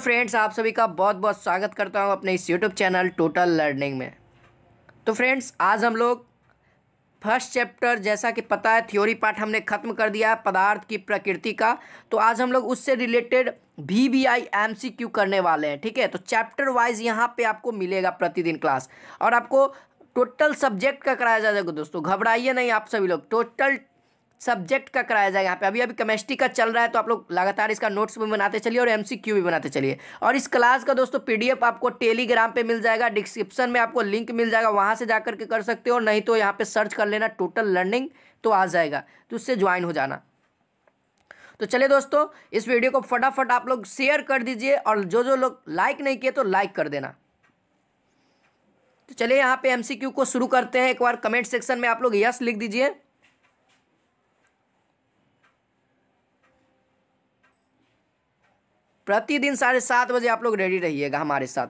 Friends, आप सभी का बहुत बहुत स्वागत करता हूं अपने इस यूट्यूब चैनल टोटल लर्निंग में। तो फ्रेंड्स, आज हम लोग फर्स्ट चैप्टर, जैसा कि पता है थ्योरी पार्ट हमने ख़त्म कर दिया है पदार्थ की प्रकृति का। तो आज हम लोग उससे रिलेटेड VBI MCQ करने वाले हैं। ठीक है, तो चैप्टर वाइज यहाँ पे आपको मिलेगा प्रतिदिन क्लास, और आपको टोटल सब्जेक्ट का कराया जाएगा दोस्तों। घबराइए नहीं आप सभी लोग, टोटल सब्जेक्ट का कराया जाएगा। यहाँ पे अभी केमिस्ट्री का चल रहा है, तो आप लोग लगातार इसका नोट्स भी बनाते चलिए और MCQ भी बनाते चलिए। और इस क्लास का दोस्तों PDF आपको टेलीग्राम पे मिल जाएगा, डिस्क्रिप्शन में आपको लिंक मिल जाएगा, वहाँ से जाकर के कर सकते हो। नहीं तो यहाँ पे सर्च कर लेना टोटल लर्निंग, तो आ जाएगा, तो उससे ज्वाइन हो जाना। तो चलिए दोस्तों, इस वीडियो को फटाफट आप लोग शेयर कर दीजिए, और जो लोग लाइक नहीं किए तो लाइक कर देना। तो चलिए यहाँ पे MCQ को शुरू करते हैं। एक बार कमेंट सेक्शन में आप लोग यस लिख दीजिए। प्रतिदिन 7:30 बजे आप लोग रेडी रहिएगा हमारे साथ।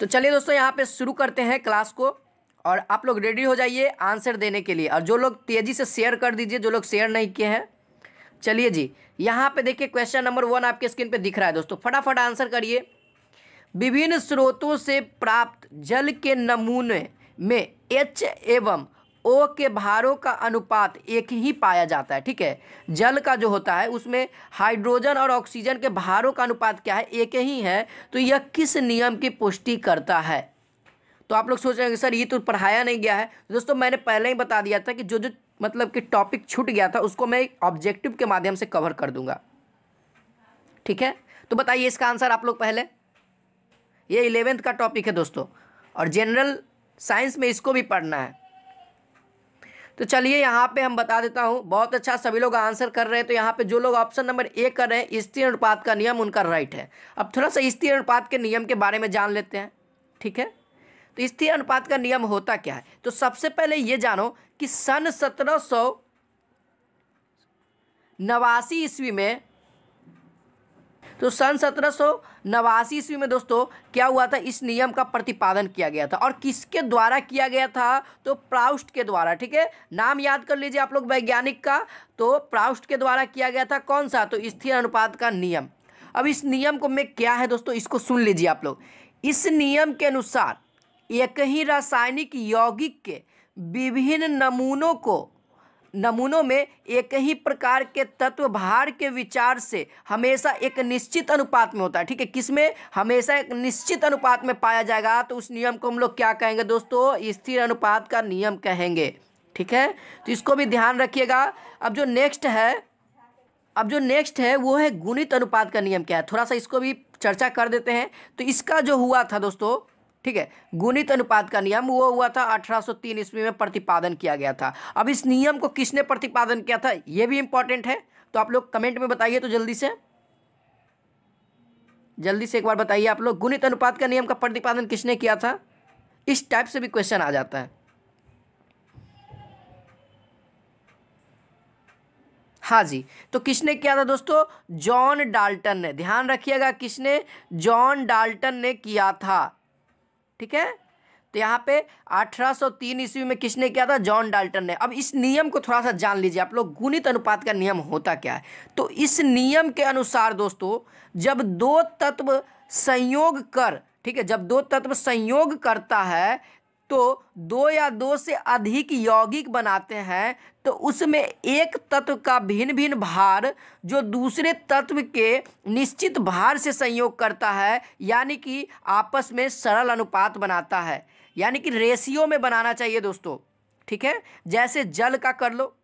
तो चलिए दोस्तों, यहाँ पे शुरू करते हैं क्लास को, और आप लोग रेडी हो जाइए आंसर देने के लिए। और जो लोग तेज़ी से शेयर कर दीजिए, जो लोग शेयर नहीं किए हैं। चलिए जी, यहाँ पे देखिए क्वेश्चन नंबर 1 आपके स्क्रीन पे दिख रहा है दोस्तों, फटाफट आंसर करिए। विभिन्न स्रोतों से प्राप्त जल के नमूने में H एवं O के भारों का अनुपात एक ही पाया जाता है। ठीक है, जल का जो होता है उसमें हाइड्रोजन और ऑक्सीजन के भारों का अनुपात क्या है, एक ही है। तो यह किस नियम की पुष्टि करता है? तो आप लोग सोच रहे हैं सर ये तो पढ़ाया नहीं गया है। दोस्तों मैंने पहले ही बता दिया था कि जो जो मतलब कि टॉपिक छूट गया था उसको मैं ऑब्जेक्टिव के माध्यम से कवर कर दूंगा। ठीक है, तो बताइए इसका आंसर आप लोग पहले। ये 11th का टॉपिक है दोस्तों, और जनरल साइंस में इसको भी पढ़ना है। तो चलिए यहाँ पे हम बता देता हूँ। बहुत अच्छा, सभी लोग आंसर कर रहे हैं। तो यहाँ पे जो लोग ऑप्शन नंबर A कर रहे हैं, स्थिर अनुपात का नियम, उनका राइट है। अब थोड़ा सा स्थिर अनुपात के नियम के बारे में जान लेते हैं। ठीक है, तो स्थिर अनुपात का नियम होता क्या है? तो सबसे पहले ये जानो कि सन 1789 ईस्वी में, तो सन 1789 ईस्वी में दोस्तों क्या हुआ था, इस नियम का प्रतिपादन किया गया था। और किसके द्वारा किया गया था? तो प्राउस्ट के द्वारा। ठीक है, नाम याद कर लीजिए आप लोग वैज्ञानिक का। तो प्राउस्ट के द्वारा किया गया था कौन सा? तो स्थिर अनुपात का नियम। अब इस नियम को में क्या है दोस्तों, इसको सुन लीजिए आप लोग। इस नियम के अनुसार एक ही रासायनिक यौगिक के विभिन्न नमूनों में एक ही प्रकार के तत्व भार के विचार से हमेशा एक निश्चित अनुपात में होता है। ठीक है, किसमें? हमेशा एक निश्चित अनुपात में पाया जाएगा। तो उस नियम को हम लोग क्या कहेंगे दोस्तों? स्थिर अनुपात का नियम कहेंगे। ठीक है, तो इसको भी ध्यान रखिएगा। अब जो नेक्स्ट है वो है गुणित अनुपात का नियम। क्या है, थोड़ा सा इसको भी चर्चा कर देते हैं। तो इसका जो हुआ था दोस्तों, ठीक है, गुणित अनुपात का नियम वो हुआ था 1803 ईस्वी में प्रतिपादन किया गया था। अब इस नियम को किसने प्रतिपादन किया था, ये भी इंपॉर्टेंट है। तो आप लोग कमेंट में बताइए, तो जल्दी से एक बार बताइए आप लोग, गुणित अनुपात का नियम का प्रतिपादन किसने किया था? इस टाइप से भी क्वेश्चन आ जाता है। हाँ जी, तो किसने किया था दोस्तों? जॉन डाल्टन ने। ध्यान रखिएगा, किसने? जॉन डाल्टन ने किया था। ठीक है, तो यहाँ पे 1803 ईस्वी में किसने किया था? जॉन डाल्टन ने। अब इस नियम को थोड़ा सा जान लीजिए आप लोग, गुणित अनुपात का नियम होता क्या है। तो इस नियम के अनुसार दोस्तों, जब दो तत्व संयोग कर, ठीक है, जब दो तत्व संयोग करता है तो दो या दो से अधिक यौगिक बनाते हैं, तो उसमें एक तत्व का भिन्न भिन्न भार जो दूसरे तत्व के निश्चित भार से संयोग करता है, यानी कि आपस में सरल अनुपात बनाता है, यानी कि रेशियो में बनाना चाहिए दोस्तों। ठीक है, जैसे जल का कर लो,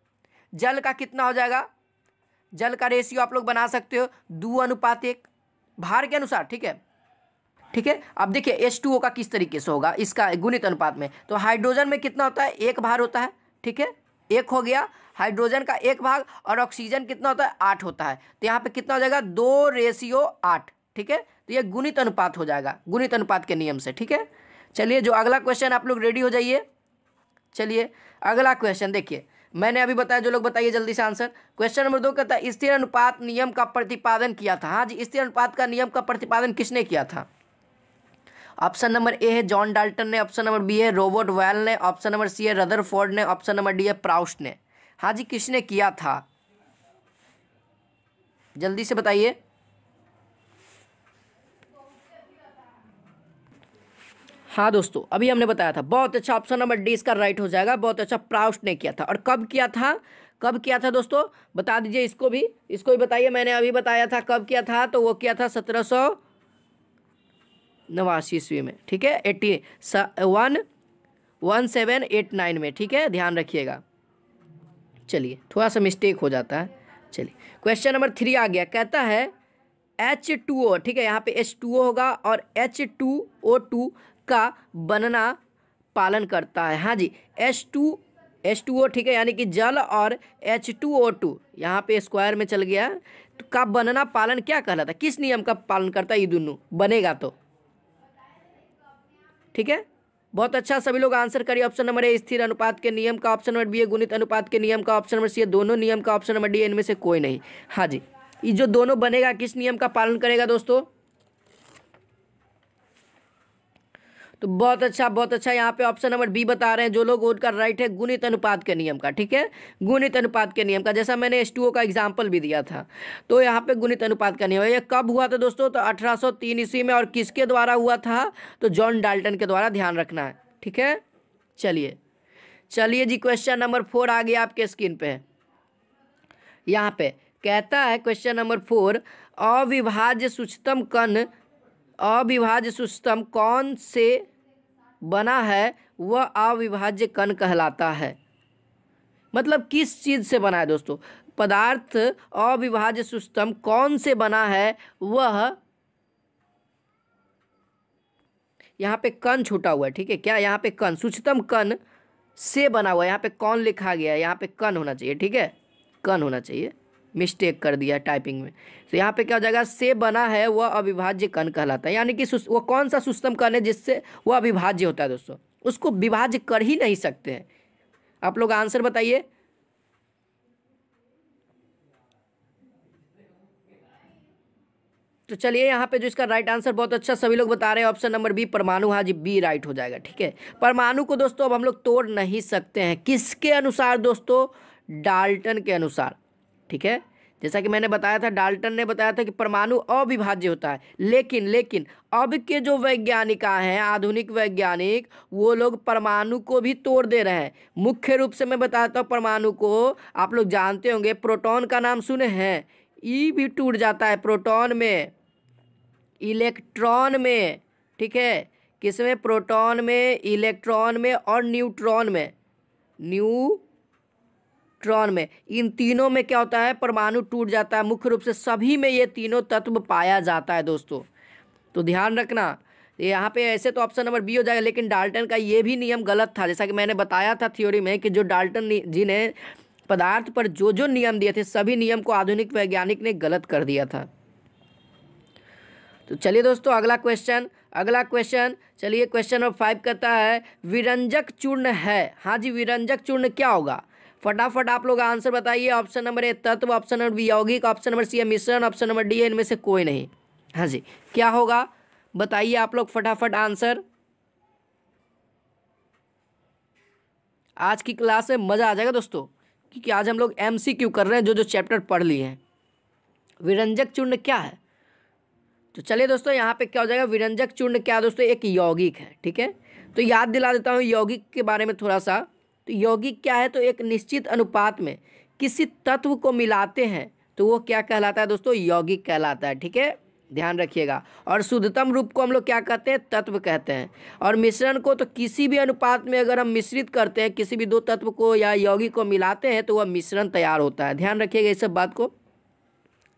जल का कितना हो जाएगा? जल का रेशियो आप लोग बना सकते हो 2:1 भार के अनुसार। ठीक है, अब देखिए H2O का किस तरीके से होगा इसका गुणित अनुपात में। तो हाइड्रोजन में कितना होता है? 1 भार होता है। ठीक है, 1 हो गया हाइड्रोजन का 1 भाग, और ऑक्सीजन कितना होता है? 8 होता है। तो यहाँ पे कितना हो जाएगा? 2:8। ठीक है, तो ये गुणित अनुपात हो जाएगा गुणित अनुपात के नियम से। ठीक है, चलिए जो अगला क्वेश्चन, आप लोग रेडी हो जाइए। चलिए अगला क्वेश्चन देखिए, मैंने अभी बताया, जो लोग बताइए जल्दी से आंसर। क्वेश्चन नंबर 2 कहता है स्थिर अनुपात नियम का प्रतिपादन किया था। हाँ जी, स्थिर अनुपात का नियम का प्रतिपादन किसने किया था? ऑप्शन नंबर A है जॉन डाल्टन ने, ऑप्शन नंबर B है रॉबर्ट वेल ने, ऑप्शन नंबर C है रदरफोर्ड ने, ऑप्शन नंबर D है प्राउस्ट ने। हाँ जी, किसने किया था? जल्दी से बताइए। हाँ दोस्तों, अभी हमने बताया था, बहुत अच्छा, ऑप्शन नंबर डी इसका राइट हो जाएगा। बहुत अच्छा प्राउस्ट ने किया था। और कब किया था, कब किया था दोस्तों, बता दीजिए इसको भी बताइए। मैंने अभी बताया था कब किया था, तो वो किया था 1789 ईस्वी में, ठीक है, 1789 में, ठीक है, ध्यान रखिएगा। चलिए, थोड़ा सा मिस्टेक हो जाता है। चलिए, क्वेश्चन नंबर 3 आ गया, कहता है H2O, ठीक है, यहाँ पे H2O होगा और H2O2 का बनना पालन करता है। हाँ जी, H2O, ठीक है, यानी कि जल, और H2O2 यहाँ पे स्क्वायर में चल गया, तो का बनना पालन क्या कहलाता है, किस नियम का पालन करता है, ये दोनों बनेगा तो, ठीक है। बहुत अच्छा, सभी लोग आंसर करिए। ऑप्शन नंबर ए स्थिर अनुपात के नियम का, ऑप्शन नंबर बी है गुणित अनुपात के नियम का, ऑप्शन नंबर सी है दोनों नियम का, ऑप्शन नंबर डी इनमें से कोई नहीं। हाँ जी, ये जो दोनों बनेगा किस नियम का पालन करेगा दोस्तों, तो बहुत अच्छा, यहाँ पे ऑप्शन नंबर बी बता रहे हैं जो लोग, उनका राइट है गुणित अनुपात के नियम का, ठीक है, गुणित अनुपात के नियम का, जैसा मैंने H2O का एग्जाम्पल भी दिया था, तो यहाँ पे गुणित अनुपात का नियम। ये कब हुआ था दोस्तों, तो 1803 ईस्वी में, और किसके द्वारा हुआ था, तो जॉन डाल्टन के द्वारा, ध्यान रखना है, ठीक है। चलिए जी, क्वेश्चन नंबर 4 आ गया आपके स्क्रीन पे। यहाँ पे कहता है क्वेश्चन नंबर 4, अविभाज्य सूक्ष्मतम कौन से बना है वह अविभाज्य कण कहलाता है। मतलब किस चीज से बना है दोस्तों, पदार्थ अविभाज्य सूक्ष्मतम कौन से बना है, वह, यहाँ पे कण छूटा हुआ है, ठीक है, क्या यहाँ पे कण, सूक्ष्मतम कण से बना हुआ है, यहाँ पे कौन लिखा गया है, यहाँ पे कण होना चाहिए, ठीक है, कण होना चाहिए, मिस्टेक कर दिया टाइपिंग में। तो यहाँ पे क्या हो जाएगा, से बना है वह अविभाज्य कण कहलाता है, यानी कि वो कौन सा सूक्ष्म कण है जिससे वह अविभाज्य होता है दोस्तों, उसको विभाज्य कर ही नहीं सकते हैं। आप लोग आंसर बताइए। तो चलिए, यहाँ पे जो इसका राइट आंसर, बहुत अच्छा सभी लोग बता रहे हैं, ऑप्शन नंबर बी परमाणु। हाँ जी, बी राइट हो जाएगा, ठीक है। परमाणु को दोस्तों अब हम लोग तोड़ नहीं सकते हैं, किसके अनुसार दोस्तों, डाल्टन के अनुसार, ठीक है। जैसा कि मैंने बताया था, डाल्टन ने बताया था कि परमाणु अविभाज्य होता है, लेकिन अब के जो वैज्ञानिक हैं, आधुनिक वैज्ञानिक, वो लोग परमाणु को भी तोड़ दे रहे हैं। मुख्य रूप से मैं बताता हूँ, परमाणु को आप लोग जानते होंगे, प्रोटॉन का नाम सुने हैं, ई भी टूट जाता है प्रोटॉन में, इलेक्ट्रॉन में, ठीक है, किसमें, प्रोटॉन में, इलेक्ट्रॉन में और न्यूट्रॉन में, इन तीनों में क्या होता है, परमाणु टूट जाता है। मुख्य रूप से सभी में ये तीनों तत्व पाया जाता है दोस्तों, तो ध्यान रखना। यहाँ पे ऐसे तो ऑप्शन नंबर बी हो जाएगा, लेकिन डाल्टन का ये भी नियम गलत था, जैसा कि मैंने बताया था थ्योरी में, कि जो डाल्टन जी ने पदार्थ पर जो नियम दिए थे, सभी नियम को आधुनिक वैज्ञानिक ने गलत कर दिया था। तो चलिए दोस्तों, अगला क्वेश्चन, चलिए क्वेश्चन नंबर 5 कहता है, विरंजक चूर्ण है। हाँ जी, विरंजक चूर्ण क्या होगा, फटाफट आप लोग आंसर बताइए। ऑप्शन नंबर ए तत्व, ऑप्शन नंबर बी यौगिक, ऑप्शन नंबर सी है मिश्रण, ऑप्शन नंबर डी है इनमें से कोई नहीं। हाँ जी, क्या होगा बताइए आप लोग फटाफट आंसर। आज की क्लास में मज़ा आ जाएगा दोस्तों, क्योंकि आज हम लोग MCQ कर रहे हैं, जो चैप्टर पढ़ लिए हैं। विरंजक चूर्ण क्या है, तो चलिए दोस्तों, यहाँ पे क्या हो जाएगा, विरंजक चूर्ण क्या दोस्तों, एक यौगिक है, ठीक है। तो याद दिला देता हूँ यौगिक के बारे में थोड़ा सा। तो यौगिक क्या है, तो एक निश्चित अनुपात में किसी तत्व को मिलाते हैं तो वो क्या कहलाता है दोस्तों, यौगिक कहलाता है, ठीक है, ध्यान रखिएगा। और शुद्धतम रूप को हम लोग क्या कहते हैं, तत्व कहते हैं। और मिश्रण को तो किसी भी अनुपात में अगर हम मिश्रित करते हैं, किसी भी दो तत्व को या यौगिक को मिलाते हैं, तो वह मिश्रण तैयार होता है। ध्यान रखिएगा इस सब बात को।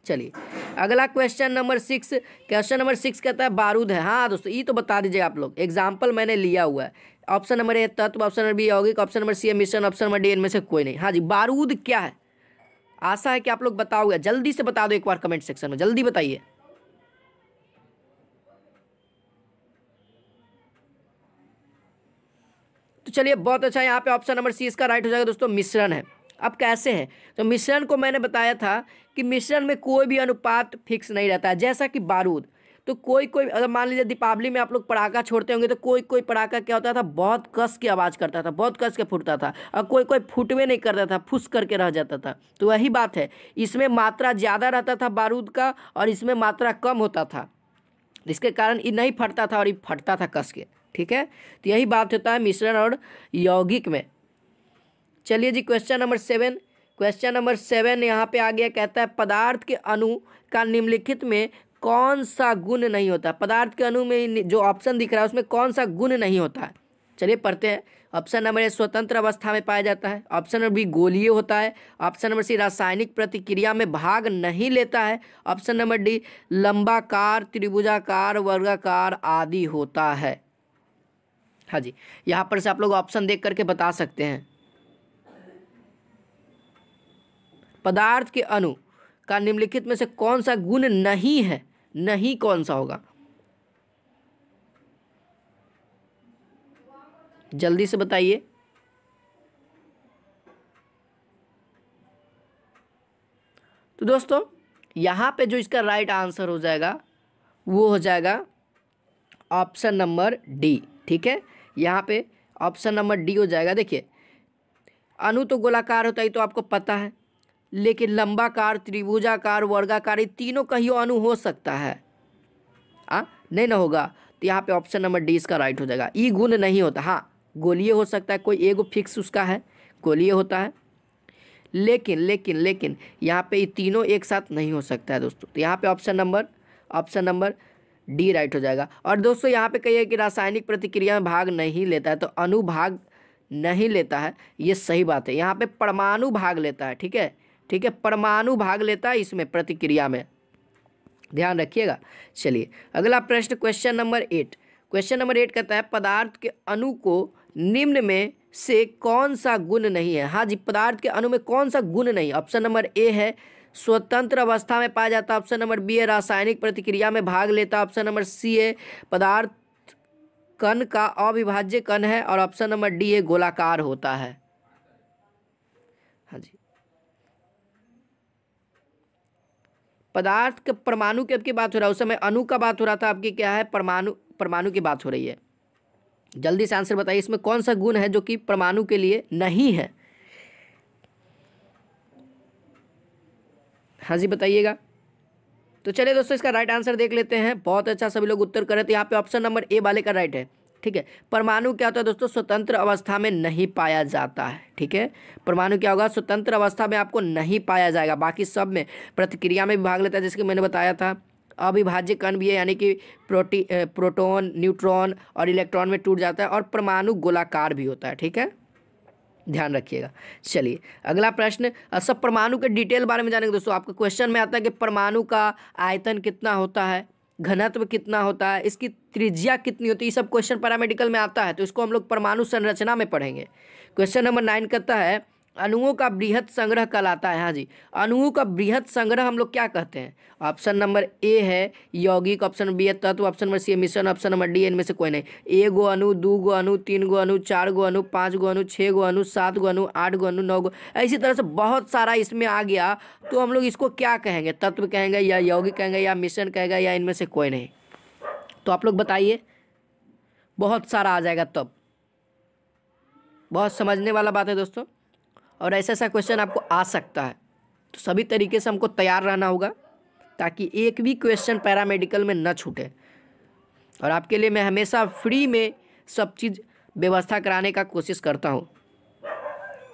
चलिए, अगला क्वेश्चन नंबर 6 कहता है बारूद है। हाँ दोस्तों, ये तो बता दीजिए आप लोग, एग्जाम्पल मैंने लिया हुआ है। ऑप्शन नंबर ए तत्व, ऑप्शन नंबर बी यौगिक, ऑप्शन नंबर सी है मिश्रण, ऑप्शन नंबर डी इनमें से कोई नहीं। हाँ जी, बारूद क्या है, आशा है कि आप लोग बताओगे, जल्दी से बता दो एक बार कमेंट सेक्शन में, जल्दी बताइए। तो चलिए, बहुत अच्छा, यहाँ पे ऑप्शन नंबर सी इसका राइट हो जाएगा दोस्तों, मिश्रण है। अब कैसे है, तो मिश्रण को मैंने बताया था कि मिश्रण में कोई भी अनुपात फिक्स नहीं रहता है, जैसा कि बारूद। तो कोई अगर मान लीजिए दीपावली में आप लोग पटाखा छोड़ते होंगे, तो कोई पटाखा क्या होता था, बहुत कस की आवाज़ करता था, बहुत कस के फूटता था, और कोई फूटवे नहीं करता था, फुस करके रह जाता था। तो वही बात है, इसमें मात्रा ज़्यादा रहता था बारूद का, और इसमें मात्रा कम होता था, जिसके कारण ये नहीं फटता था और ये फटता था कस के, ठीक है, तो यही बात होता है मिश्रण और यौगिक में। चलिए जी क्वेश्चन नंबर 7, क्वेश्चन नंबर 7 यहाँ पे आ गया, कहता है पदार्थ के अणु का निम्नलिखित में कौन सा गुण नहीं होता। पदार्थ के अणु में जो ऑप्शन दिख रहा है उसमें कौन सा गुण नहीं होता है। चलिए पढ़ते हैं। ऑप्शन नंबर ए स्वतंत्र अवस्था में पाया जाता है, ऑप्शन नंबर बी गोलीय होता है, ऑप्शन नंबर सी रासायनिक प्रतिक्रिया में भाग नहीं लेता है, ऑप्शन नंबर डी लंबाकार, त्रिभुजाकार, वर्गाकार आदि होता है। हाँ जी, यहाँ पर से आप लोग ऑप्शन देख करके बता सकते हैं। पदार्थ के अणु का निम्नलिखित में से कौन सा गुण नहीं है, नहीं कौन सा होगा, जल्दी से बताइए। तो दोस्तों यहाँ पे जो इसका राइट आंसर हो जाएगा वो हो जाएगा ऑप्शन नंबर डी। ठीक है, यहाँ पे ऑप्शन नंबर डी हो जाएगा। देखिए अणु तो गोलाकार होता है तो आपको पता है, लेकिन लंबाकार, त्रिभुजाकार, वर्गाकार, ये तीनों कहीं अणु हो सकता है। नहीं ना होगा, तो यहाँ पे ऑप्शन नंबर डी इसका राइट हो जाएगा। ई गुण नहीं होता। हाँ गोलीय हो सकता है, कोई एगो फिक्स उसका है, गोलीय होता है, लेकिन लेकिन लेकिन यहाँ पे ये तीनों एक साथ नहीं हो सकता है दोस्तों। तो यहाँ पे ऑप्शन नंबर डी राइट हो जाएगा। और दोस्तों यहाँ पे कहिए कि रासायनिक प्रतिक्रिया में भाग नहीं लेता है, तो अणु भाग नहीं लेता है, ये सही बात है। यहाँ पे परमाणु भाग लेता है। ठीक है, ठीक है, परमाणु भाग लेता है इसमें प्रतिक्रिया में, ध्यान रखिएगा। चलिए अगला प्रश्न क्वेश्चन नंबर 8। क्वेश्चन नंबर 8 कहता है पदार्थ के अणु को निम्न में से कौन सा गुण नहीं है। हाँ जी, पदार्थ के अणु में कौन सा गुण नहीं। ऑप्शन नंबर ए है स्वतंत्र अवस्था में पाया जाता है, ऑप्शन नंबर बी है रासायनिक प्रतिक्रिया में भाग लेता है, ऑप्शन नंबर सी है पदार्थ कण का अविभाज्य कण है, और ऑप्शन नंबर डी है गोलाकार होता है। हाँ जी, पदार्थ के परमाणु की आपकी बात हो रहा है, उस समय अणु का बात हो रहा था, आपकी क्या है परमाणु की बात हो रही है। जल्दी से आंसर बताइए, इसमें कौन सा गुण है जो कि परमाणु के लिए नहीं है। हाँ जी बताइएगा। तो चलिए दोस्तों इसका राइट आंसर देख लेते हैं। बहुत अच्छा, सभी लोग उत्तर करें। तो यहाँ पे ऑप्शन नंबर ए वाले का राइट है। ठीक है, परमाणु क्या होता है दोस्तों, स्वतंत्र अवस्था में नहीं पाया जाता है। ठीक है, परमाणु क्या होगा, स्वतंत्र अवस्था में आपको नहीं पाया जाएगा, बाकी सब में प्रतिक्रिया में भी भाग लेता है, जैसे कि मैंने बताया था। अविभाज्य कण भी है, यानी कि प्रोटॉन, न्यूट्रॉन और इलेक्ट्रॉन में टूट जाता है, और परमाणु गोलाकार भी होता है। ठीक है, ध्यान रखिएगा। चलिए अगला प्रश्न, सब परमाणु के डिटेल बारे में जानेंगे दोस्तों। आपके क्वेश्चन में आता है कि परमाणु का आयतन कितना होता है, घनत्व कितना होता है, इसकी त्रिज्या कितनी होती है, ये सब क्वेश्चन पैरामेडिकल में आता है, तो इसको हम लोग परमाणु संरचना में पढ़ेंगे। क्वेश्चन नंबर 9 कहता है अणुओं का बृहत संग्रह कहलाता है। हाँ जी, अणुओं का बृहत संग्रह हम लोग क्या कहते हैं। ऑप्शन नंबर ए है यौगिक, ऑप्शन नंबर बी है तत्व, ऑप्शन नंबर सी है मिश्रण, ऑप्शन नंबर डी इनमें से कोई नहीं। 1 गो अणु, 2 गो अणु, 3 गो अणु, 4 गो अणु, 5 गो अणु, 6 गो अणु, 7 गो अणु, 8 गो अणु, 9 गो, इसी तरह से बहुत सारा इसमें आ गया। तो हम लोग इसको क्या कहेंगे, तत्व कहेंगे या यौगिक कहेंगे या मिश्रण कहेंगे या इनमें से कोई नहीं। तो आप लोग बताइए, बहुत सारा आ जाएगा तब। बहुत समझने वाला बात है दोस्तों, और ऐसा ऐसा क्वेश्चन आपको आ सकता है, तो सभी तरीके से हमको तैयार रहना होगा ताकि एक भी क्वेश्चन पैरामेडिकल में न छूटे। और आपके लिए मैं हमेशा फ्री में सब चीज़ व्यवस्था कराने का कोशिश करता हूँ।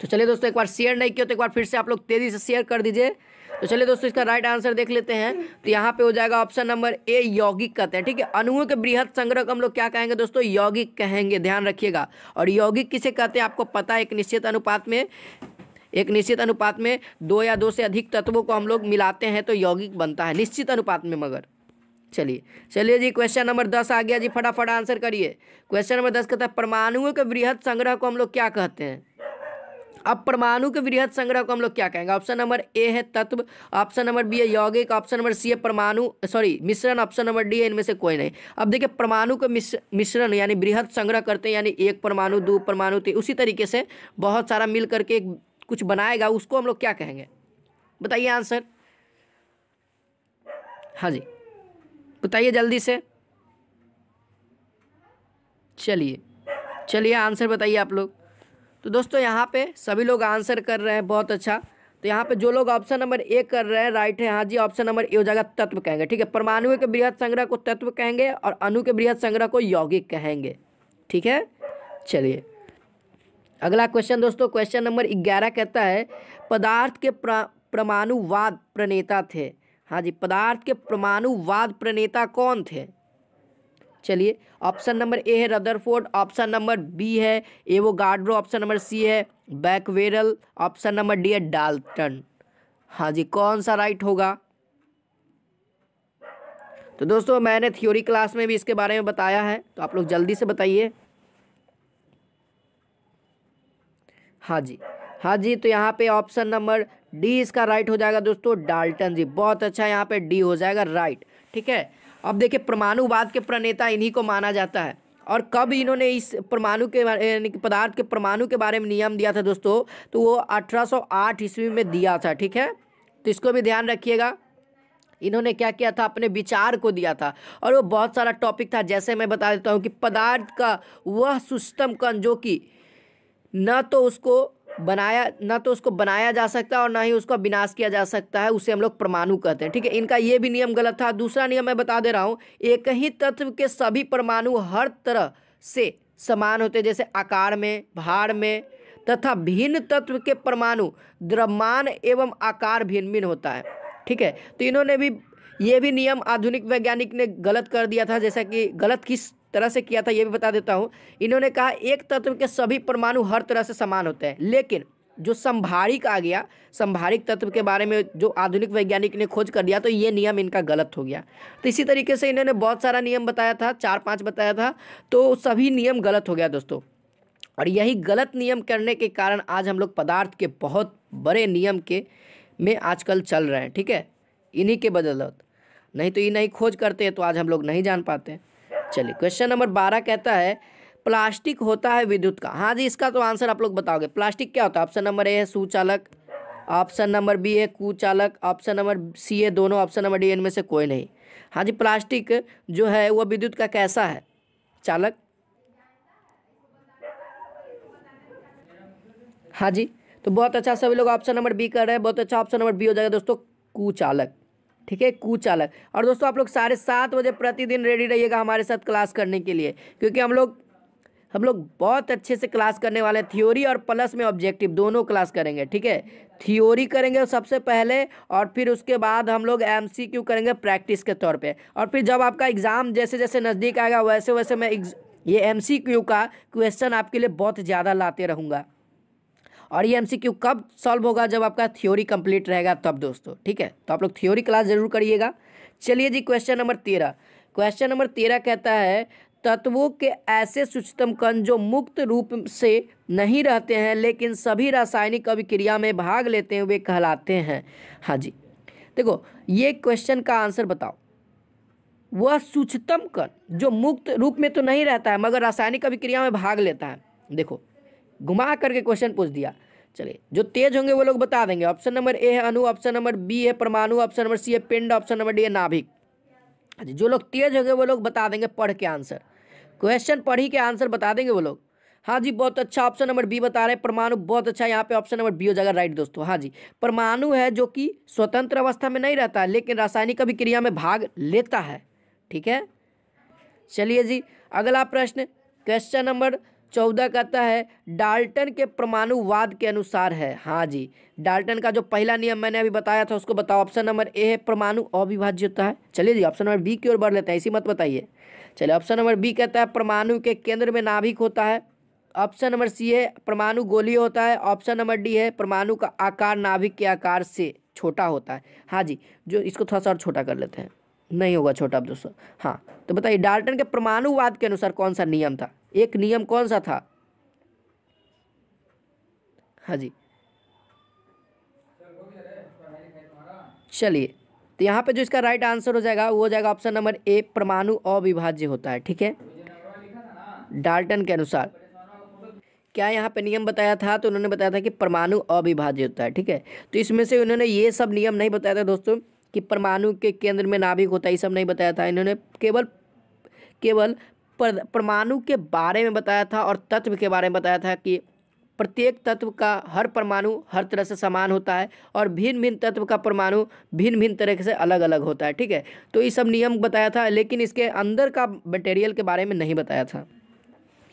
तो चलिए दोस्तों, एक बार शेयर नहीं किया तो एक बार फिर से आप लोग तेज़ी से शेयर कर दीजिए। तो चलिए दोस्तों इसका राइट आंसर देख लेते हैं। तो यहाँ पे हो जाएगा ऑप्शन नंबर ए यौगिक कहते हैं। ठीक है, अणुओं के बृहत संग्रह को हम लोग क्या कहेंगे दोस्तों, यौगिक कहेंगे, ध्यान रखिएगा। और यौगिक किसे कहते हैं आपको पता है, एक निश्चित अनुपात में 2 या 2 से अधिक तत्वों को हम लोग मिलाते हैं तो यौगिक बनता है, निश्चित अनुपात में। मगर चलिए जी क्वेश्चन नंबर 10 आ गया जी, फटाफट आंसर करिए। क्वेश्चन नंबर 10 कहता है परमाणुओं के बृहत संग्रह को हम लोग क्या कहते हैं। अब परमाणु के बृहत संग्रह को हम लोग क्या कहेंगे। ऑप्शन नंबर ए है तत्व, ऑप्शन नंबर बी है यौगिक, ऑप्शन नंबर सी है मिश्रण, ऑप्शन नंबर डी है इनमें से कोई नहीं। अब देखिए परमाणु का मिश्रण यानी बृहत संग्रह करते हैं, यानी 1 परमाणु, 2 परमाणु, 3, उसी तरीके से बहुत सारा मिल करके कुछ बनाएगा, उसको हम लोग क्या कहेंगे, बताइए आंसर। हाँ जी बताइए जल्दी से, चलिए आंसर बताइए आप लोग। तो दोस्तों यहाँ पे सभी लोग आंसर कर रहे हैं, बहुत अच्छा। तो यहाँ पे जो लोग ऑप्शन नंबर ए कर रहे हैं राइट है। हाँ जी, ऑप्शन नंबर ए हो जाएगा तत्व कहेंगे। ठीक है, परमाणु के बृहत संग्रह को तत्व कहेंगे और अणु के बृहत संग्रह को यौगिक कहेंगे। ठीक है। चलिए अगला क्वेश्चन दोस्तों, क्वेश्चन नंबर 11 कहता है पदार्थ के परमाणुवाद प्रणेता थे। हाँ जी, पदार्थ के परमाणुवाद प्रणेता कौन थे? चलिए ऑप्शन नंबर ए है रदरफोर्ड, ऑप्शन नंबर बी है एवोगाड्रो, ऑप्शन नंबर सी है बैकवेरल, ऑप्शन नंबर डी है डाल्टन। हाँ जी, कौन सा राइट होगा? तो दोस्तों मैंने थ्योरी क्लास में भी इसके बारे में बताया है, तो आप लोग जल्दी से बताइए। हाँ जी, हाँ जी, तो यहाँ पे ऑप्शन नंबर डी इसका राइट हो जाएगा दोस्तों, डाल्टन जी। बहुत अच्छा, यहाँ पे डी हो जाएगा राइट। ठीक है, अब देखिए परमाणुवाद के प्रणेता इन्हीं को माना जाता है। और कब इन्होंने इस परमाणु के यानी कि पदार्थ के परमाणु के बारे में नियम दिया था दोस्तों, तो वो 1808 ईस्वी में दिया था। ठीक है, तो इसको भी ध्यान रखिएगा। इन्होंने क्या किया था, अपने विचार को दिया था, और वो बहुत सारा टॉपिक था। जैसे मैं बता देता हूँ कि पदार्थ का वह सूक्ष्मतम कण जो कि न तो उसको बनाया जा सकता है और ना ही उसका विनाश किया जा सकता है, उसे हम लोग परमाणु कहते हैं। ठीक है, इनका ये भी नियम गलत था। दूसरा नियम मैं बता दे रहा हूँ, एक ही तत्व के सभी परमाणु हर तरह से समान होते हैं, जैसे आकार में, भार में, तथा भिन्न तत्व के परमाणु द्रव्यमान एवं आकार भिन्न भिन्न होता है। ठीक है, तो इन्होंने भी ये भी नियम आधुनिक वैज्ञानिक ने गलत कर दिया था। जैसा कि गलत किस तरह से किया था ये भी बता देता हूँ। इन्होंने कहा एक तत्व के सभी परमाणु हर तरह से समान होते हैं, लेकिन जो संभारिक आ गया, संभारिक तत्व के बारे में जो आधुनिक वैज्ञानिक ने खोज कर दिया, तो ये नियम इनका गलत हो गया। तो इसी तरीके से इन्होंने बहुत सारा नियम बताया था, 4-5 बताया था, तो सभी नियम गलत हो गया दोस्तों। और यही गलत नियम करने के कारण आज हम लोग पदार्थ के बहुत बड़े नियम के में आजकल चल रहे हैं। ठीक है, इन्हीं के बदौलत, नहीं तो ये नहीं खोज करते तो आज हम लोग नहीं जान पाते। चलिए क्वेश्चन नंबर 12 कहता है प्लास्टिक होता है विद्युत का। हाँ जी, इसका तो आंसर आप लोग बताओगे। प्लास्टिक क्या होता है? ऑप्शन नंबर ए है सुचालक, ऑप्शन नंबर बी है कुचालक, ऑप्शन नंबर सी है दोनों, ऑप्शन नंबर डी इनमें से कोई नहीं। हाँ जी, प्लास्टिक जो है वो विद्युत का कैसा है? चालक। हाँ जी, तो बहुत अच्छा, सभी लोग ऑप्शन नंबर बी कर रहे हैं। बहुत अच्छा, ऑप्शन नंबर बी हो जाएगा दोस्तों, कुचालक। ठीक है, कुचालक। और दोस्तों आप लोग 7:30 बजे प्रतिदिन रेडी रहिएगा हमारे साथ क्लास करने के लिए, क्योंकि हम लोग बहुत अच्छे से क्लास करने वाले हैं। थ्योरी और प्लस में ऑब्जेक्टिव दोनों क्लास करेंगे। ठीक है, थ्योरी करेंगे सबसे पहले, और फिर उसके बाद हम लोग MCQ करेंगे प्रैक्टिस के तौर पे। और फिर जब आपका एग्ज़ाम जैसे जैसे नज़दीक आएगा वैसे वैसे मैं ये MCQ का क्वेश्चन आपके लिए बहुत ज़्यादा लाते रहूँगा। और ये MCQ कब सॉल्व होगा? जब आपका थ्योरी कंप्लीट रहेगा तब दोस्तों। ठीक है, तो आप लोग थ्योरी क्लास जरूर करिएगा। चलिए जी क्वेश्चन नंबर 13। क्वेश्चन नंबर 13 कहता है तत्वों के ऐसे सूक्ष्मतम कण जो मुक्त रूप से नहीं रहते हैं लेकिन सभी रासायनिक अभिक्रिया में भाग लेते हैं, वे कहलाते हैं। हाँ जी, देखो ये क्वेश्चन का आंसर बताओ। वह सूक्ष्मतम कण जो मुक्त रूप में तो नहीं रहता है मगर रासायनिक अभिक्रिया में भाग लेता है। देखो घुमा करके क्वेश्चन पूछ दिया। चलिए, जो तेज होंगे वो लोग बता देंगे। ऑप्शन नंबर ए है अणु, ऑप्शन नंबर बी है परमाणु, ऑप्शन नंबर सी है पिंड, ऑप्शन नंबर डी है नाभिक। जो लोग तेज होंगे वो लोग बता देंगे पढ़ के आंसर, क्वेश्चन पढ़ ही के आंसर बता देंगे वो लोग। हाँ जी, बहुत अच्छा, ऑप्शन नंबर बी बता रहे हैं परमाणु। बहुत अच्छा, यहाँ पे ऑप्शन नंबर बी हो जाएगा राइट दोस्तों। हाँ जी, परमाणु है जो कि स्वतंत्र अवस्था में नहीं रहता है लेकिन रासायनिक अभिक्रिया में भाग लेता है। ठीक है, चलिए जी अगला प्रश्न, क्वेश्चन नंबर 14 कहता है डाल्टन के परमाणुवाद के अनुसार है। हाँ जी, डाल्टन का जो पहला नियम मैंने अभी बताया था उसको बताओ। ऑप्शन नंबर ए है परमाणु अविभाज्य होता है। चलिए जी ऑप्शन नंबर बी की ओर बढ़ लेते हैं, इसी मत बताइए। चलिए ऑप्शन नंबर बी कहता है परमाणु के केंद्र में नाभिक होता है। ऑप्शन नंबर सी है परमाणु गोलीय होता है। ऑप्शन नंबर डी है परमाणु का आकार नाभिक के आकार से छोटा होता है। हाँ जी, जो इसको थोड़ा सा और छोटा कर लेते हैं, नहीं होगा छोटा अब दोस्तों। हाँ, तो बताइए डाल्टन के परमाणुवाद के अनुसार कौन सा नियम था? एक नियम कौन सा था? हाँ जी, चलिए तो यहाँ पे जो इसका राइट आंसर हो जाएगा वो हो जाएगा ऑप्शन नंबर ए, परमाणु अविभाज्य होता है। ठीक है, डाल्टन के अनुसार क्या यहाँ पे नियम बताया था? तो उन्होंने बताया था कि परमाणु अविभाज्य होता है। ठीक है, तो इसमें से उन्होंने ये सब नियम नहीं बताया था दोस्तों कि परमाणु के केंद्र में नाभिक होता है, ये सब नहीं बताया था। इन्होंने केवल परमाणु के बारे में बताया था और तत्व के बारे में बताया था कि प्रत्येक तत्व का हर परमाणु हर तरह से समान होता है और भिन्न भिन्न तत्व का परमाणु भिन्न भिन्न तरह से अलग अलग होता है। ठीक है, तो ये सब नियम बताया था, लेकिन इसके अंदर का मटेरियल के बारे में नहीं बताया था।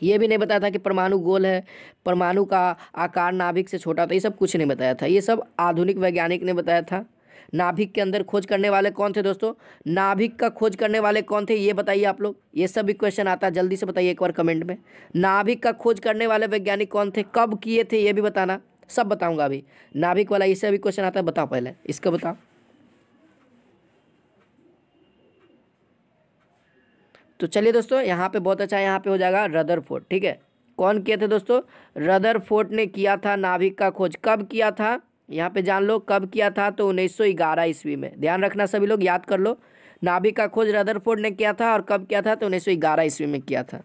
ये भी नहीं बताया था कि परमाणु गोल है, परमाणु का आकार नाभिक से छोटा था, ये सब कुछ नहीं बताया था। ये सब आधुनिक वैज्ञानिक ने बताया था। नाभिक के अंदर खोज करने वाले कौन थे दोस्तों? नाभिक का खोज करने वाले कौन थे ये बताइए आप लोग। ये सब भी क्वेश्चन आता है, जल्दी से बताइए एक बार कमेंट में। नाभिक का खोज करने वाले वैज्ञानिक कौन थे, कब किए थे, ये भी बताना। सब बताऊंगा अभी। नाभिक वाला इससे भी क्वेश्चन आता है, बताओ पहले इसका बताओ। तो चलिए दोस्तों, यहाँ पे बहुत अच्छा, यहाँ पे हो जाएगा रदरफोर्ड। ठीक है, कौन किए थे दोस्तों? रदरफोर्ड ने किया था नाभिक का खोज। कब किया था यहाँ पे जान लो, कब किया था? तो 1911 ईस्वी में। ध्यान रखना सभी लोग, याद कर लो। नाभिक का खोज रदरफोर्ड ने किया था और कब किया था? तो 1911 ईस्वी में किया था।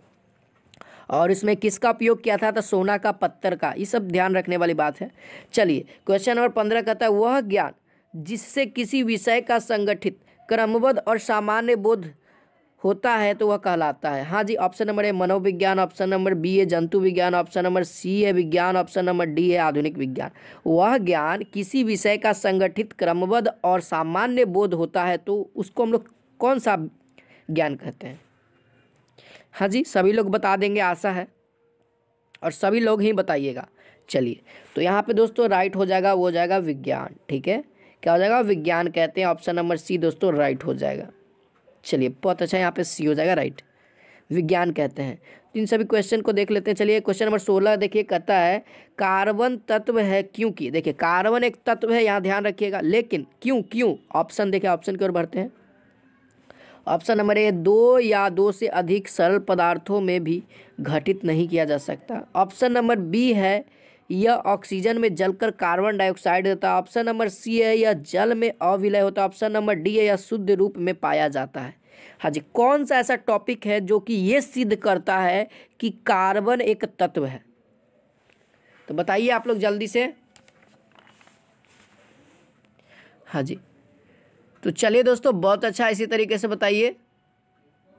और इसमें किसका उपयोग किया था? तो सोना का, पत्थर का। ये सब ध्यान रखने वाली बात है। चलिए क्वेश्चन नंबर 15 कहता है, वह ज्ञान जिससे किसी विषय का संगठित, क्रमबद्ध और सामान्य बोध होता है तो वह कहलाता है। हाँ जी, ऑप्शन नंबर ए मनोविज्ञान, ऑप्शन नंबर बी है जंतु विज्ञान, ऑप्शन नंबर सी है विज्ञान, ऑप्शन नंबर डी है आधुनिक विज्ञान। वह ज्ञान किसी विषय का संगठित, क्रमबद्ध और सामान्य बोध होता है तो उसको हम लोग कौन सा ज्ञान कहते हैं? हाँ जी, सभी लोग बता देंगे आशा है, और सभी लोग ही बताइएगा। चलिए, तो यहाँ पे दोस्तों राइट हो जाएगा, वो हो जाएगा विज्ञान। ठीक है, क्या हो जाएगा? विज्ञान कहते हैं। ऑप्शन नंबर सी दोस्तों राइट हो जाएगा। चलिए बहुत अच्छा, यहाँ पे सी हो जाएगा राइट, विज्ञान कहते हैं। तो इन सभी क्वेश्चन को देख लेते हैं। चलिए क्वेश्चन नंबर 16 देखिए, कहता है कार्बन तत्व है क्योंकि। देखिए कार्बन एक तत्व है, यहाँ ध्यान रखिएगा, लेकिन क्यों? क्यों? ऑप्शन देखिए, ऑप्शन की ओर बढ़ते हैं। ऑप्शन नंबर ए, दो या दो से अधिक सरल पदार्थों में भी घटित नहीं किया जा सकता। ऑप्शन नंबर बी है, यह ऑक्सीजन में जलकर कार्बन डाइऑक्साइड देता है। ऑप्शन नंबर सी है, यह जल में अविलय होता है। ऑप्शन नंबर डी है, यह शुद्ध रूप में पाया जाता है। हाँ जी, कौन सा ऐसा टॉपिक है जो कि ये सिद्ध करता है कि कार्बन एक तत्व है? तो बताइए आप लोग जल्दी से। हाँ जी, तो चलिए दोस्तों बहुत अच्छा, इसी तरीके से बताइए।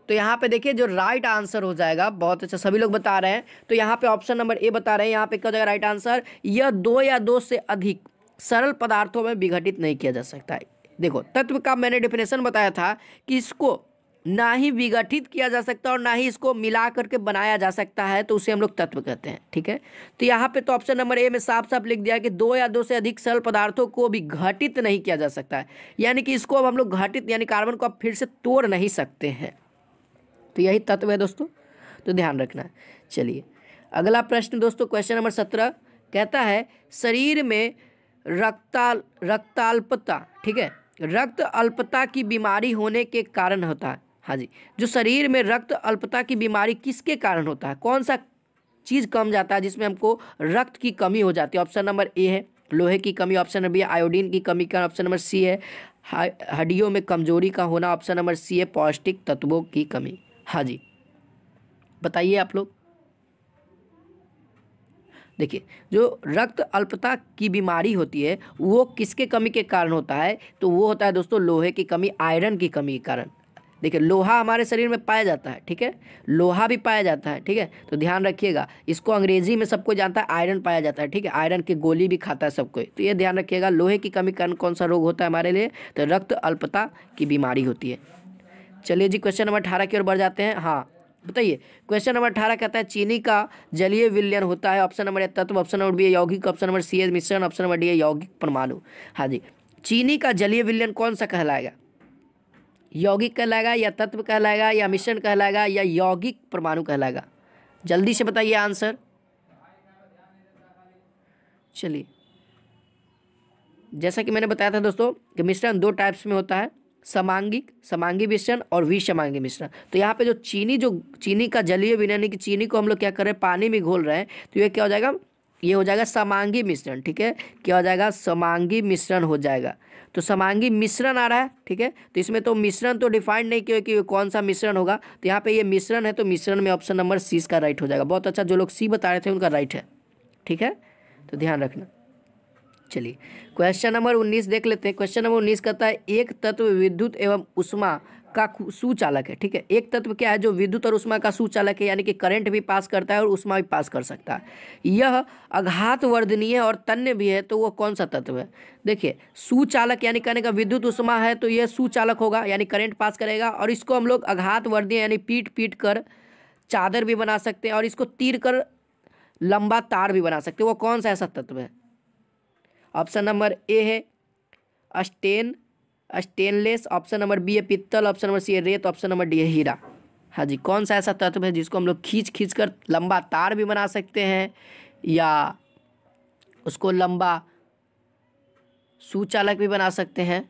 तो यहाँ पे देखिए जो राइट आंसर हो जाएगा, बहुत अच्छा सभी लोग बता रहे हैं। तो यहाँ पे ऑप्शन नंबर ए बता रहे हैं। यहाँ पे क्या हो जाएगा राइट आंसर? यह दो या दो से अधिक सरल पदार्थों में विघटित नहीं किया जा सकता है। देखो तत्व का मैंने डेफिनेशन बताया था कि इसको ना ही विघटित किया जा सकता और ना ही इसको मिला करके बनाया जा सकता है, तो उसे हम लोग तत्व कहते हैं। ठीक है, तो यहाँ पे तो ऑप्शन नंबर ए में साफ साफ लिख दिया कि दो या दो से अधिक सरल पदार्थों को भी घटित नहीं किया जा सकता है, यानी कि इसको अब हम लोग घटित यानी कार्बन को अब फिर से तोड़ नहीं सकते हैं। तो यही तत्व है दोस्तों, तो ध्यान रखना है। चलिए अगला प्रश्न दोस्तों, क्वेश्चन नंबर 17 कहता है, शरीर में रक्ताल्पता, ठीक है, रक्त अल्पता की बीमारी होने के कारण होता है। हाँ जी, जो शरीर में रक्त अल्पता की बीमारी किसके कारण होता है? कौन सा चीज़ कम जाता है जिसमें हमको रक्त की कमी हो जाती है? ऑप्शन नंबर ए है लोहे की कमी, ऑप्शन नंबर बी है आयोडीन की कमी का, ऑप्शन नंबर सी है हड्डियों में कमजोरी का होना, ऑप्शन नंबर सी है पौष्टिक तत्वों की कमी। हाँ जी, बताइए आप लोग। देखिए जो रक्त अल्पता की बीमारी होती है वो किसके कमी के कारण होता है? तो वो होता है दोस्तों लोहे की कमी, आयरन की कमी के कारण। देखिए लोहा हमारे शरीर में पाया जाता है, ठीक है, लोहा भी पाया जाता है, ठीक है, तो ध्यान रखिएगा। इसको अंग्रेजी में सबको जानता है, आयरन पाया जाता है, ठीक है, आयरन की गोली भी खाता है सबको, तो ये ध्यान रखिएगा। लोहे की कमी के कारण कौन सा रोग होता है हमारे लिए? तो रक्त अल्पता की बीमारी होती है। चलिए जी क्वेश्चन नंबर 18 की ओर बढ़ जाते हैं। हाँ बताइए, क्वेश्चन नंबर 18 कहता है चीनी का जलीय विलयन होता है। ऑप्शन नंबर ए तत्व, ऑप्शन नंबर बी है यौगिक, ऑप्शन नंबर सी है मिश्रण, ऑप्शन नंबर डी है यौगिक परमाणु। हाँ जी, चीनी का जलीय विलयन कौन सा कहलाएगा? यौगिक कहलाएगा या तत्व कहलाएगा या मिश्रण कहलाएगा या यौगिक परमाणु कहलाएगा? जल्दी से बताइए आंसर। चलिए जैसा कि मैंने बताया था दोस्तों कि मिश्रण दो टाइप्स में होता है, समांगी मिश्रण और विषमांगी मिश्रण। तो यहाँ पे जो चीनी का जलीय विलयन यानी कि चीनी को हम लोग क्या कर रहे हैं, पानी में घोल रहे हैं, तो ये क्या हो जाएगा? ये हो जाएगा समांगी मिश्रण। ठीक है, क्या हो जाएगा? समांगी मिश्रण हो जाएगा। तो समांगी मिश्रण आ रहा है, ठीक है, तो इसमें तो मिश्रण तो डिफाइंड नहीं किया कि कौन सा मिश्रण होगा, तो यहाँ पे ये मिश्रण है, तो मिश्रण में ऑप्शन नंबर सी का राइट हो जाएगा। बहुत अच्छा, जो लोग सी बता रहे थे उनका राइट है, ठीक है, तो ध्यान रखना। चलिए क्वेश्चन नंबर 19 देख लेते हैं। क्वेश्चन नंबर 19 कहता है एक तत्व विद्युत एवं उष्मा का सुचालक है। ठीक है, एक तत्व क्या है जो विद्युत और उष्मा का सुचालक है, यानी कि करंट भी पास करता है और उष्मा भी पास कर सकता है। यह अघात वर्धनीय और तन्य भी है, तो वो कौन सा तत्व है? देखिए सुचालक यानी कहने का विद्युत उष्मा है तो यह सुचालक होगा, यानी करंट पास करेगा, और इसको हम लोग अघात वर्धनीय यानी पीट कर चादर भी बना सकते हैं और इसको तीर कर लंबा तार भी बना सकते हैं। वो कौन सा ऐसा तत्व है? ऑप्शन नंबर ए है स्टेनलेस, ऑप्शन नंबर बी है पित्तल, ऑप्शन नंबर सी है रेत, ऑप्शन नंबर डी है हीरा। हाँ जी, कौन सा ऐसा तत्व है जिसको हम लोग खींच कर लंबा तार भी बना सकते हैं या उसको लंबा सुचालक भी बना सकते हैं?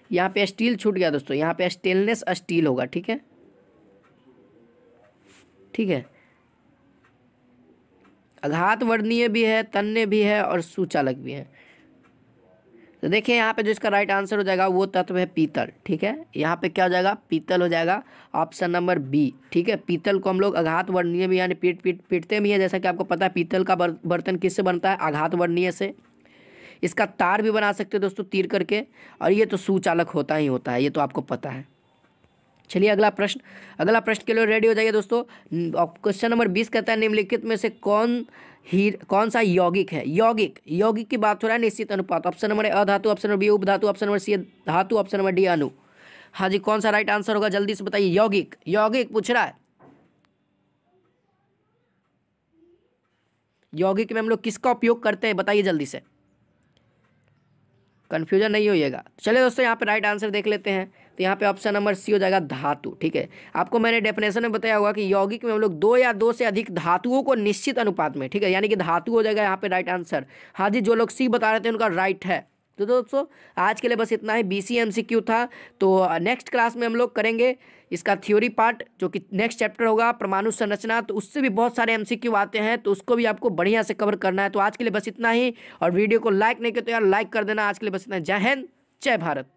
यहाँ पे स्टील छूट गया दोस्तों, यहाँ पे स्टेनलेस स्टील होगा। ठीक है, ठीक है। आघात वर्णीय भी है, तन्य भी है और सुचालक भी है। तो देखिए यहाँ पे जो इसका राइट आंसर हो जाएगा वो तत्व है पीतल। ठीक है, यहाँ पे क्या हो जाएगा? पीतल हो जाएगा, ऑप्शन नंबर बी। ठीक है, पीतल को हम लोग आघात वर्णीय भी यानी पीटते भी है, जैसा कि आपको पता है पीतल का बर्तन किससे बनता है? आघात वर्णीय से। इसका तार भी बना सकते हो दोस्तों तीर करके, और ये तो सुचालक होता ही होता है, ये तो आपको पता है। चलिए अगला प्रश्न के लिए रेडी हो जाइए दोस्तों। क्वेश्चन नंबर 20 कहता है निम्नलिखित में से कौन सा यौगिक है? यौगिक की बात हो रहा है, निश्चित अनुपात। ऑप्शन नंबर ए अधातु, ऑप्शन नंबर बी उपधातु, ऑप्शन नंबर सी धातु, ऑप्शन नंबर डी अणु। हाँ जी, कौन सा राइट आंसर होगा जल्दी से बताइए। यौगिक पूछ रहा है। यौगिक में हम लोग किसका उपयोग करते हैं बताइए जल्दी से, कन्फ्यूजन नहीं होइएगा। चलिए दोस्तों यहाँ पे राइट आंसर देख लेते हैं। तो यहाँ पे ऑप्शन नंबर सी हो जाएगा धातु। ठीक है, आपको मैंने डेफिनेशन में बताया होगा कि यौगिक में हम लोग 2 या 2 से अधिक धातुओं को निश्चित अनुपात में, ठीक है, यानी कि धातु हो जाएगा यहाँ पे राइट आंसर। हाँ जी, जो लोग सी बता रहे थे उनका राइट है। तो दोस्तों आज के लिए बस इतना ही, BC MCQ था। तो नेक्स्ट क्लास में हम लोग करेंगे इसका थ्योरी पार्ट, जो कि नेक्स्ट चैप्टर होगा परमाणु संरचना। तो उससे भी बहुत सारे MCQ आते हैं, तो उसको भी आपको बढ़िया से कवर करना है। तो आज के लिए बस इतना ही, और वीडियो को लाइक नहीं किया तो यार लाइक कर देना। आज के लिए बस इतना। जय हिंद, जय भारत।